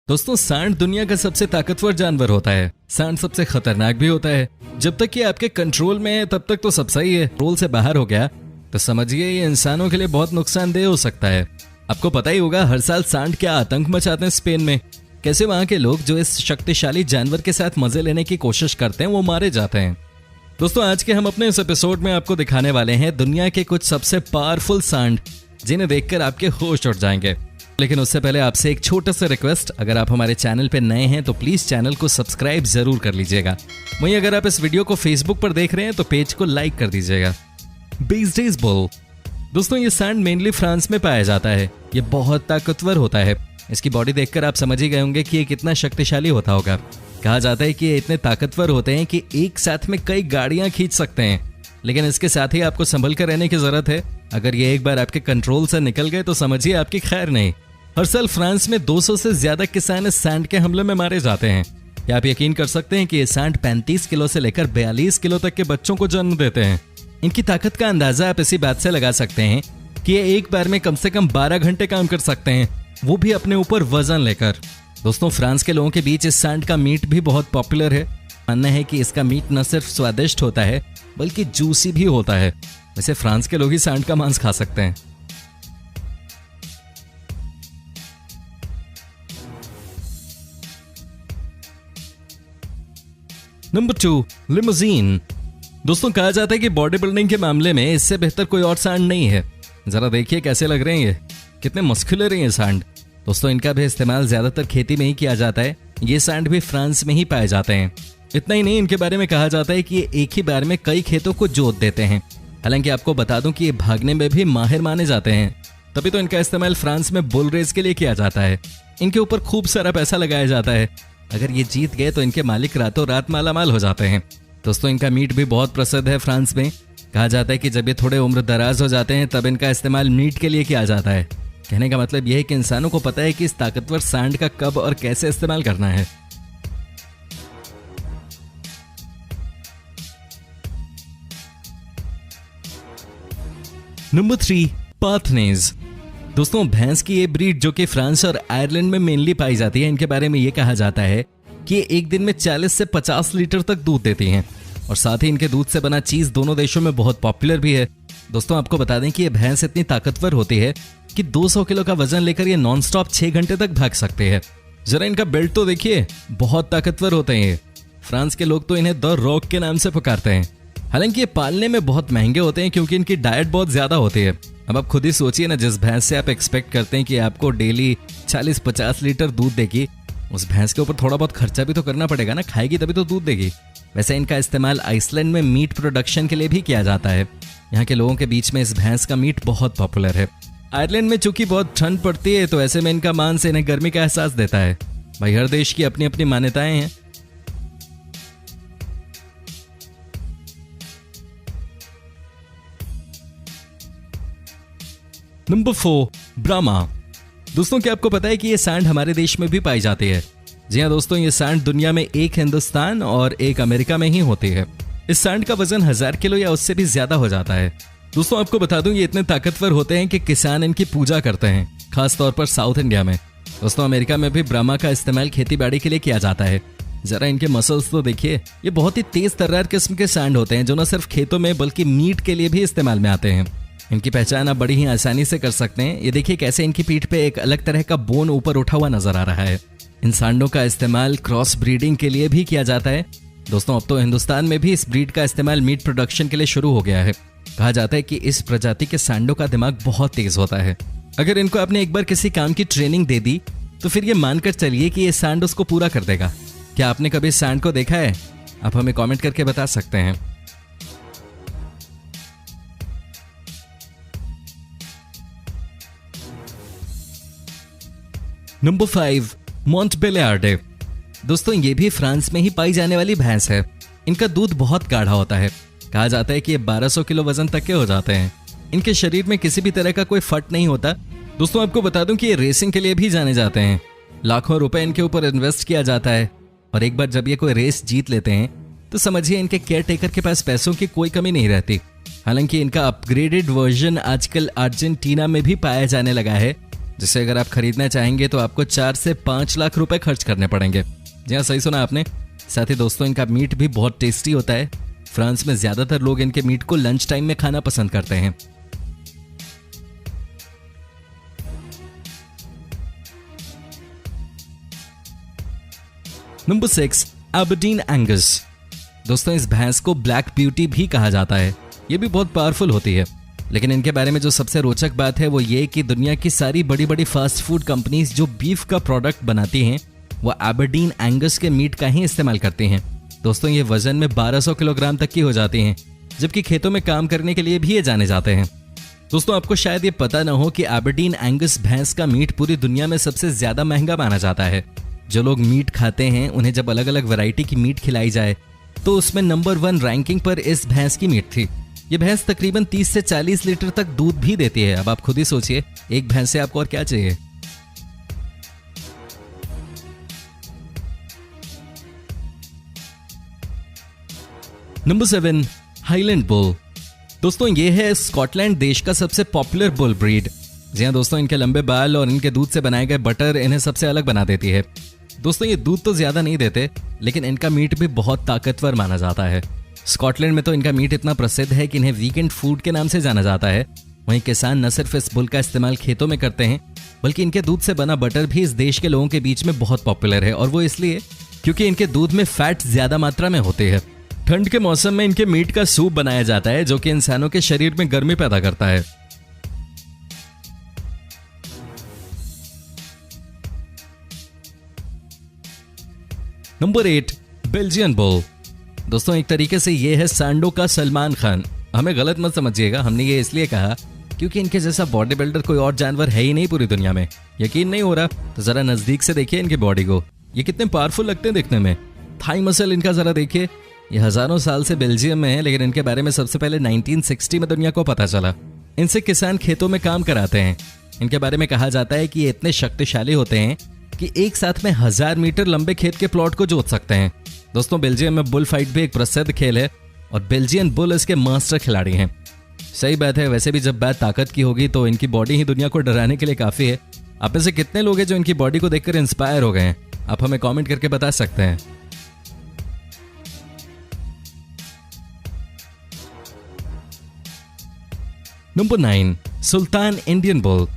दोस्तों सांड दुनिया का सबसे ताकतवर जानवर होता है। सांड सबसे खतरनाक भी होता है। जब तक ये आपके कंट्रोल में है तब तक तो सब सही है। कंट्रोल से बाहर हो गया तो समझिए ये इंसानों के लिए बहुत नुकसानदेह हो सकता है। आपको पता ही होगा हर साल सांड क्या आतंक मचाते हैं स्पेन में। कैसे वहां के लोग जो इस शक्तिशाली जानवर के साथ मजे लेने की कोशिश करते हैं वो मारे जाते हैं। दोस्तों आज के हम अपने इस एपिसोड में आपको दिखाने वाले हैं दुनिया के कुछ सबसे पावरफुल सांड जिन्हें देखकर आपके होश उड़ जाएंगे। लेकिन उससे पहले आपसे एक छोटा सा रिक्वेस्ट, अगर आप हमारे चैनल पे नए हैं तो प्लीज चैनल को सब्सक्राइब जरूर कर लीजिएगा। वहीं अगर आप इस वीडियो को फेसबुक पर देख रहे हैं तो पेज को लाइक कर दीजिएगा। बीसडीज बुल दोस्तों ये सांड मेनली फ्रांस में पाया जाता है। ये बहुत ताकतवर होता है। इसकी बॉडी देखकर आप समझ ही गए होंगे कि ये कितना शक्तिशाली होता होगा। कहा जाता है कि ये इतने ताकतवर होते हैं कि एक साथ में कई गाड़ियां खींच सकते हैं। लेकिन इसके साथ ही आपको संभल कर रहने की जरूरत है। अगर ये एक बार आपके कंट्रोल से निकल गए तो समझिए आपकी खैर नहीं। हर साल फ्रांस में 200 से ज्यादा किसान इस सांड के हमले में मारे जाते हैं। क्या आप यकीन कर सकते हैं कि ये सांड 35 किलो से लेकर 42 किलो तक के बच्चों को जन्म देते हैं। इनकी ताकत का अंदाजा आप इसी बात से लगा सकते हैं कि ये एक बार में कम से कम 12 घंटे काम कर सकते हैं, वो भी अपने ऊपर वजन लेकर। दोस्तों फ्रांस के लोगों के बीच इस सांड का मीट भी बहुत पॉपुलर है। मानना है कि इसका मीट न सिर्फ स्वादिष्ट होता है बल्कि जूसी भी होता है। वैसे फ्रांस के लोग ही सांड का मांस खा सकते हैं। Number 2 limousine. दोस्तों कहा जाता है कि बॉडी बिल्डिंग के मामले में इससे बेहतर कोई और सांड नहीं है। जरा देखिए कैसे लग रहे हैं ये, कितने मस्कुलर हैं ये सांड। दोस्तों इनका भी इस्तेमाल ज्यादातर खेती में ही किया जाता है। ये सांड भी फ्रांस में ही पाए जाते हैं। इतना ही नहीं, इनके बारे में कहा जाता है कि ये एक ही बार में कई खेतों को जोत देते हैं। हालांकि आपको बता दूं कि ये भागने में भी माहिर माने जाते हैं। तभी तो इनका इस्तेमाल फ्रांस में बुल रेस के लिए किया जाता है। इनके ऊपर खूब सारा पैसा लगाया जाता है। अगर ये जीत गए तो इनके मालिक रातों रात मालामाल हो जाते हैं। दोस्तों इनका मीट भी बहुत प्रसिद्ध है फ्रांस में। कहा जाता है कि जब ये थोड़े उम्र दराज हो जाते हैं तब इनका इस्तेमाल मीट के लिए किया जाता है। कहने का मतलब यह है कि इंसानों को पता है कि इस ताकतवर सांड का कब और कैसे इस्तेमाल करना है। नंबर 3 पाथनेज। दोस्तों भैंस की ये ब्रीड जो कि फ्रांस और आयरलैंड में मेनली पाई जाती है, इनके बारे में ये कहा जाता है कि ये एक दिन में 40 से 50 लीटर तक दूध देती हैं। और साथ ही इनके दूध से बना चीज दोनों देशों में बहुत पॉपुलर भी है। दोस्तों आपको बता दें कि ये भैंस इतनी ताकतवर होती है कि 200 किलो का वजन लेकर ये नॉन स्टॉप 6 घंटे तक भाग सकते हैं। जरा इनका बेल्ट तो देखिए, बहुत ताकतवर होते हैं ये। फ्रांस के लोग तो इन्हें द रॉक के नाम से पुकारते हैं। हालांकि ये पालने में बहुत महंगे होते हैं क्योंकि इनकी डाइट बहुत ज्यादा होती है। अब आप खुद ही सोचिए ना, जिस भैंस से आप एक्सपेक्ट करते हैं कि आपको डेली 40-50 लीटर दूध देगी, उस भैंस के ऊपर थोड़ा बहुत खर्चा भी तो करना पड़ेगा ना। खाएगी तभी तो दूध देगी। वैसे इनका इस्तेमाल आइसलैंड में मीट प्रोडक्शन के लिए भी किया जाता है। यहाँ के लोगों के बीच में इस भैंस का मीट बहुत पॉपुलर है। आयरलैंड में चूंकि बहुत ठंड पड़ती है तो ऐसे में इनका मांस इन्हें गर्मी का एहसास देता है। भाई हर देश की अपनी अपनी मान्यताएं हैं। नंबर 4 ब्राह्मा। दोस्तों क्या आपको पता है कि ये सांड हमारे देश में भी पाई जाती है? जी हाँ दोस्तों, ये सांड दुनिया में एक हिंदुस्तान और एक अमेरिका में ही होती है। इस सांड का वजन 1000 किलो या उससे भी ज्यादा हो जाता है। दोस्तों आपको बता दूं ये इतने ताकतवर होते हैं कि किसान इनकी पूजा करते हैं, खास तौर पर साउथ इंडिया में। दोस्तों अमेरिका में भी ब्राह्मा का इस्तेमाल खेती बाड़ी के लिए किया जाता है। जरा इनके मसल्स तो देखिए, ये बहुत ही तेज तर्रार किस्म के सांड होते हैं जो न सिर्फ खेतों में बल्कि मीट के लिए भी इस्तेमाल में आते हैं। इनकी पहचान आप बड़ी ही आसानी से कर सकते हैं। ये देखिए कैसे इनकी पीठ पे एक अलग तरह का बोन ऊपर उठा हुआ नजर आ रहा है। इन सांडों का इस्तेमाल क्रॉस ब्रीडिंग के लिए भी किया जाता है। दोस्तों अब तो हिंदुस्तान में भी इस ब्रीड का इस्तेमाल मीट प्रोडक्शन के लिए शुरू हो गया है। कहा जाता है कि इस प्रजाति के सांडों का दिमाग बहुत तेज होता है। अगर इनको आपने एक बार किसी काम की ट्रेनिंग दे दी तो फिर ये मानकर चलिए कि ये सांड उसको पूरा कर देगा। क्या आपने कभी इस सांड को देखा है? आप हमें कमेंट करके बता सकते हैं। नंबर 5 मोंटबेलियार्डे। दोस्तों ये भी फ्रांस में ही पाई जाने वाली भैंस है। इनका दूध बहुत गाढ़ा होता है। कहा जाता है कि ये 1200 किलो वजन तक के हो जाते हैं। इनके शरीर में किसी भी तरह का कोई फट नहीं होता। दोस्तों आपको बता दूं कि ये रेसिंग के लिए भी जाने जाते हैं। लाखों रुपए इनके ऊपर इन्वेस्ट किया जाता है और एक बार जब ये कोई रेस जीत लेते हैं तो समझिए इनके केयर टेकर के पास पैसों की कोई कमी नहीं रहती। हालांकि इनका अपग्रेडेड वर्जन आजकल अर्जेंटीना में भी पाया जाने लगा है, जिसे अगर आप खरीदना चाहेंगे तो आपको 4 से 5 लाख रुपए खर्च करने पड़ेंगे। जी हाँ, सही सुना आपने। साथ ही दोस्तों इनका मीट भी बहुत टेस्टी होता है। फ्रांस में ज्यादातर लोग इनके मीट को लंच टाइम में खाना पसंद करते हैं। Number 6, Aberdeen Angus. दोस्तों इस भैंस को ब्लैक ब्यूटी भी कहा जाता है। ये भी बहुत पावरफुल होती है, लेकिन इनके बारे में जो सबसे रोचक बात है वो ये कि दुनिया की सारी बड़ी बड़ी फास्ट फूड कंपनीज जो बीफ का प्रोडक्ट बनाती हैं वो एबरडीन एंगस के मीट का ही इस्तेमाल करती हैं। दोस्तों ये वजन में 1200 किलोग्राम तक की हो जाती हैं, जबकि खेतों में काम करने के लिए भी ये जाने जाते हैं। दोस्तों आपको शायद ये पता ना हो कि एबरडीन एंगस भैंस का मीट पूरी दुनिया में सबसे ज्यादा महंगा माना जाता है। जो लोग मीट खाते हैं उन्हें जब अलग अलग वैरायटी की मीट खिलाई जाए तो उसमें नंबर 1 रैंकिंग पर इस भैंस की मीट थी। ये भैंस तकरीबन 30 से 40 लीटर तक दूध भी देती है। अब आप खुद ही सोचिए, एक भैंस से आपको और क्या चाहिए। Number 7, highland bull. दोस्तों ये है स्कॉटलैंड देश का सबसे पॉपुलर बुल ब्रीड। जी हाँ दोस्तों, इनके लंबे बाल और इनके दूध से बनाए गए बटर इन्हें सबसे अलग बना देती है। दोस्तों ये दूध तो ज्यादा नहीं देते, लेकिन इनका मीट भी बहुत ताकतवर माना जाता है। स्कॉटलैंड में तो इनका मीट इतना प्रसिद्ध है कि इन्हें वीकेंड फूड के नाम से जाना जाता है। वहीं किसान न सिर्फ इस बुल का इस्तेमाल खेतों में करते हैं, बल्कि इनके दूध से बना बटर भी इस देश के लोगों के बीच में बहुत पॉपुलर है। और वो इसलिए क्योंकि इनके दूध में फैट ज्यादा मात्रा में होते हैं। ठंड के मौसम में इनके मीट का सूप बनाया जाता है, जो कि इंसानों के शरीर में गर्मी पैदा करता है। Number 8, Belgian bull. दोस्तों एक तरीके से ये है सांडों का सलमान खान। हमें गलत मत समझिएगा, हमने ये इसलिए कहा क्योंकि इनके जैसा बॉडी बिल्डर कोई और जानवर है ही नहीं पूरी दुनिया में। यकीन नहीं हो रहा तो जरा नजदीक से देखिए इनकी बॉडी को। ये कितने पावरफुल लगते हैं देखने में। थाई मसल इनका जरा देखिए। ये हजारों साल से बेल्जियम में है, लेकिन इनके बारे में सबसे पहले 1960 में दुनिया को पता चला। इनसे किसान खेतों में काम कराते हैं। इनके बारे में कहा जाता है कि ये इतने शक्तिशाली होते हैं कि एक साथ में 1000 मीटर लंबे खेत के प्लॉट को जोत सकते हैं। दोस्तों बेल्जियम में बुल फाइट भी एक प्रसिद्ध खेल है और बेल्जियन बुल इसके मास्टर खिलाड़ी हैं। सही बात है, वैसे भी जब बात ताकत की होगी तो इनकी बॉडी ही दुनिया को डराने के लिए काफी है। आप में से कितने लोग हैं जो इनकी बॉडी को देखकर इंस्पायर हो गए हैं? आप हमें कमेंट करके बता सकते हैं। नंबर 9, सुल्तान इंडियन बुल।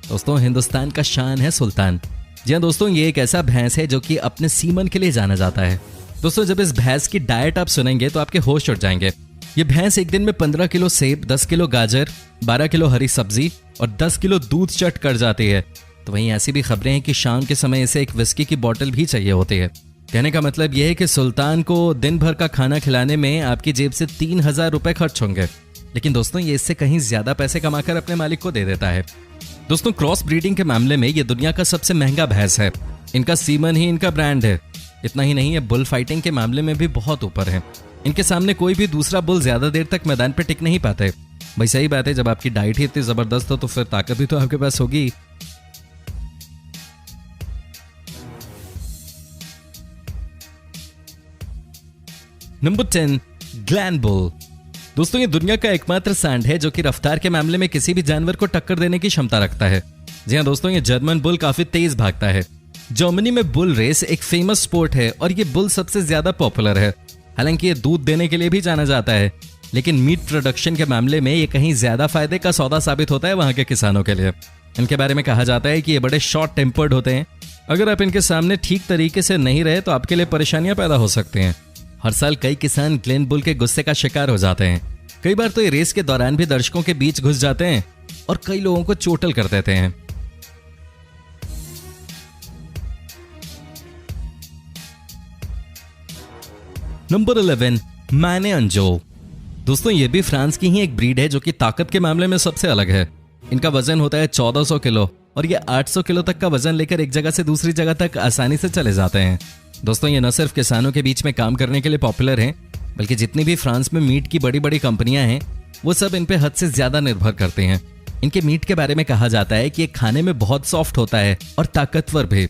दोस्तों हिंदुस्तान का शान है सुल्तान। जी हाँ दोस्तों, ये एक ऐसा भैंस है जो कि अपने सीमन के लिए जाना जाता है। दोस्तों जब इस भैंस की डाइट आप सुनेंगे तो आपके होश उड़ जाएंगे। ये भैंस एक दिन में 15 किलो सेब, 10 किलो गाजर, 12 किलो हरी सब्जी और 10 किलो दूध चट कर जाती है। तो वहीं ऐसी भी खबरें हैं कि शाम के समय इसे एक विस्की की बोतल भी चाहिए होती है। कहने का मतलब यह है कि सुल्तान को दिन भर का खाना खिलाने में आपकी जेब से 3000 रुपए खर्च होंगे। लेकिन दोस्तों ये इससे कहीं ज्यादा पैसे कमाकर अपने मालिक को दे देता है। दोस्तों क्रॉस ब्रीडिंग के मामले में ये दुनिया का सबसे महंगा भैंस है। इनका सीमन ही इनका ब्रांड है। इतना ही नहीं है, बुल फाइटिंग के मामले में भी बहुत ऊपर है। इनके सामने कोई भी दूसरा बुल ज्यादा देर तक मैदान पे टिक नहीं पाते। भाई सही बात है, जब आपकी डाइट ही इतनी जबरदस्त हो तो फिर ताकत भी तो आपके पास होगी। नंबर 10, ग्लैन बुल। दोस्तों ये दुनिया का एकमात्र सांड है जो कि रफ्तार के मामले में किसी भी जानवर को टक्कर देने की क्षमता रखता है। जी हाँ दोस्तों, ये जर्मन बुल काफी तेज भागता है। जर्मनी में बुल रेस एक फेमस स्पोर्ट है और ये बुल सबसे ज्यादा पॉपुलर है। हालांकि ये दूध देने के लिए भी जाना जाता है, लेकिन मीट प्रोडक्शन के मामले में ये कहीं ज्यादा फायदे का सौदा साबित होता है वहां के किसानों के लिए। इनके बारे में कहा जाता है कि ये बड़े शॉर्ट टेम्पर्ड होते हैं। अगर आप इनके सामने ठीक तरीके से नहीं रहे तो आपके लिए परेशानियां पैदा हो सकती हैं। हर साल कई किसान ग्लेन बुल के गुस्से का शिकार हो जाते हैं। कई बार तो ये रेस के दौरान भी दर्शकों के बीच घुस जाते हैं और कई लोगों को चोटल कर देते हैं। नंबर 11, मैने अंजो। दोस्तों ये भी फ्रांस की ही एक ब्रीड है जो कि ताकत के मामले में सबसे अलग है। इनका वजन होता है 1400 किलो और ये 800 किलो तक का वजन लेकर एक जगह से दूसरी जगह तक आसानी से चले जाते हैं। दोस्तों ये न सिर्फ किसानों के बीच में काम करने के लिए पॉपुलर हैं, बल्कि जितनी भी फ्रांस में मीट की बड़ी बड़ी कंपनियां हैं वो सब इन पे हद से ज्यादा निर्भर करते हैं। इनके मीट के बारे में कहा जाता है कि ये खाने में बहुत सॉफ्ट होता है और ताकतवर भी।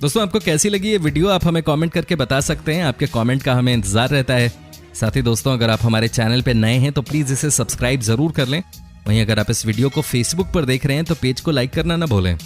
दोस्तों आपको कैसी लगी ये वीडियो आप हमें कमेंट करके बता सकते हैं। आपके कमेंट का हमें इंतजार रहता है। साथ ही दोस्तों, अगर आप हमारे चैनल पे नए हैं तो प्लीज़ इसे सब्सक्राइब ज़रूर कर लें। वहीं अगर आप इस वीडियो को फेसबुक पर देख रहे हैं तो पेज को लाइक करना ना भूलें।